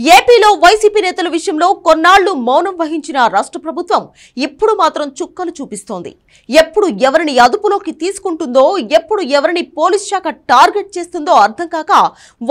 ఏపీలో వైసీపీ నేతల విషయంలో కొన్నాళ్లు మౌనం వహించిన రాష్ట్ర ప్రభుత్వం ఇప్పుడు మాత్రం చుక్కలు చూపిస్తోంది. ఎప్పుడు ఎవరిని అదుపులోకి తీసుకుంటుందో, ఎప్పుడు ఎవరిని పోలీస్ శాఖ టార్గెట్ చేస్తుందో అర్థం కాక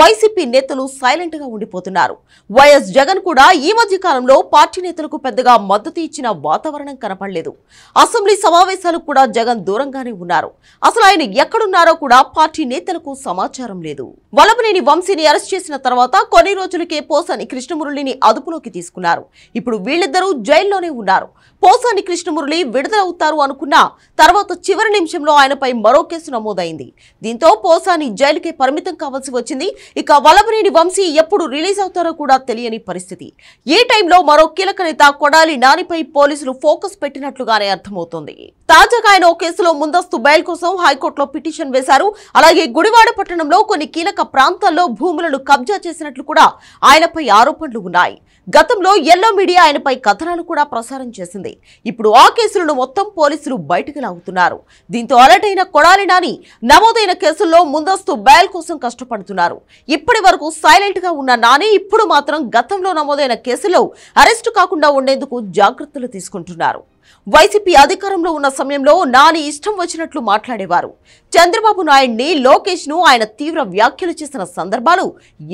వైసీపీ నేతలు సైలెంట్ గా ఉండిపోతున్నారు. వైఎస్ జగన్ కూడా ఈ మధ్య కాలంలో పార్టీ నేతలకు పెద్దగా మద్దతు ఇచ్చిన వాతావరణం కనపడలేదు. అసెంబ్లీ సమావేశాలకు కూడా జగన్ దూరంగానే ఉన్నారు. అసలు ఆయన ఎక్కడున్నారో కూడా పార్టీ నేతలకు సమాచారం లేదు. వలభనేని వంశీని అరెస్ట్ చేసిన తర్వాత కొన్ని రోజులకే పోసాని కృష్ణమురళిని అదుపులోకి తీసుకున్నారు. ఇప్పుడు వీళ్ళిద్దరూ జైల్లోనే ఉన్నారు. పోసాని కృష్ణమురళి విడుదలవుతారు అనుకున్నా తర్వాత చివరి నిమిషంలో ఆయనపై మరో కేసు నమోదైంది. దీంతో పోసాని జైలుకే పరిమితం కావాల్సి వచ్చింది. ఇక వలభనేని వంశీ ఎప్పుడు రిలీజ్ అవుతారో కూడా తెలియని పరిస్థితి. ఈ టైంలో మరో కీలక నేత కొడాలి నానిపై పోలీసులు ఫోకస్ పెట్టినట్లుగానే అర్థమవుతోంది. తాజాగా ఆయన ఓ కేసులో ముందస్తు బెయిల్ కోసం హైకోర్టులో పిటిషన్ వేశారు. అలాగే గుడివాడ పట్టణంలో కొన్ని కీలక ప్రాంతాల్లో భూములను కబ్జా చేసినట్లు కూడా ఆయనపై ఆరోపణలు ఉన్నాయి. గతంలో ఎల్లో మీడియా ఆయనపై కథనాలు కూడా ప్రసారం చేసింది. ఇప్పుడు ఆ కేసులను మొత్తం పోలీసులు బయటకు లాగుతున్నారు. దీంతో అలర్ట్ అయిన కొడాలి నాని నమోదైన కేసుల్లో ముందస్తు బెయిల్ కోసం కష్టపడుతున్నారు. ఇప్పటి వరకు సైలెంట్ గా ఉన్న నాని ఇప్పుడు మాత్రం గతంలో నమోదైన కేసులో అరెస్టు కాకుండా ఉండేందుకు జాగ్రత్తలు తీసుకుంటున్నారు. వైసీపీ అధికారంలో ఉన్న సమయంలో నాని ఇష్టం వచ్చినట్లు మాట్లాడేవారు. చంద్రబాబు నాయుడిని, లోకేష్ ను ఆయన తీవ్ర వ్యాఖ్యలు చేసిన సందర్భాలు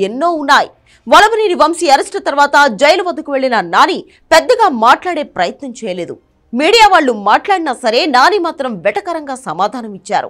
ఎన్నో ఉన్నాయి. వలభనేని వంశీ అరెస్టు తర్వాత జైలు వద్దకు వెళ్లిన నాని పెద్దగా మాట్లాడే ప్రయత్నం చేయలేదు. మీడియా వాళ్లు మాట్లాడినా సరే నాని మాత్రం వెటకరంగా సమాధానం ఇచ్చారు.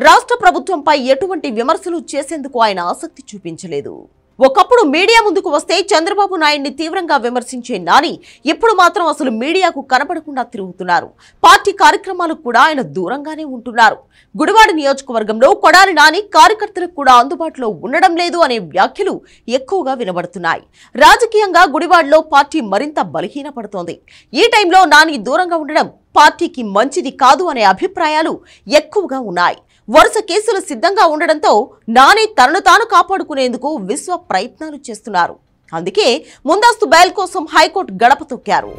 రాష్ట్ర ప్రభుత్వంపై ఎటువంటి విమర్శలు చేసేందుకు ఆయన ఆసక్తి చూపించలేదు. ఒకప్పుడు మీడియా ముందుకు వస్తే చంద్రబాబు నాయుడిని తీవ్రంగా విమర్శించే నాని ఇప్పుడు మాత్రం అసలు మీడియాకు కనపడకుండా తిరుగుతున్నారు. పార్టీ కార్యక్రమాలకు కూడా ఆయన దూరంగానే ఉంటున్నారు. గుడివాడ నియోజకవర్గంలో కొడాలి నాని కార్యకర్తలకు కూడా అందుబాటులో ఉండడం లేదు అనే వ్యాఖ్యలు ఎక్కువగా వినబడుతున్నాయి. రాజకీయంగా గుడివాడలో పార్టీ మరింత బలహీనపడుతోంది. ఈ టైంలో నాని దూరంగా ఉండడం పార్టీకి మంచిది కాదు అనే అభిప్రాయాలు ఎక్కువగా ఉన్నాయి. వరుస కేసులు సిద్ధంగా ఉండడంతో నాని తనను తాను కాపాడుకునేందుకు విశ్వ ప్రయత్నాలు చేస్తున్నారు. అందుకే ముందస్తు బెయిల్ కోసం హైకోర్టు గడప తొక్కారు.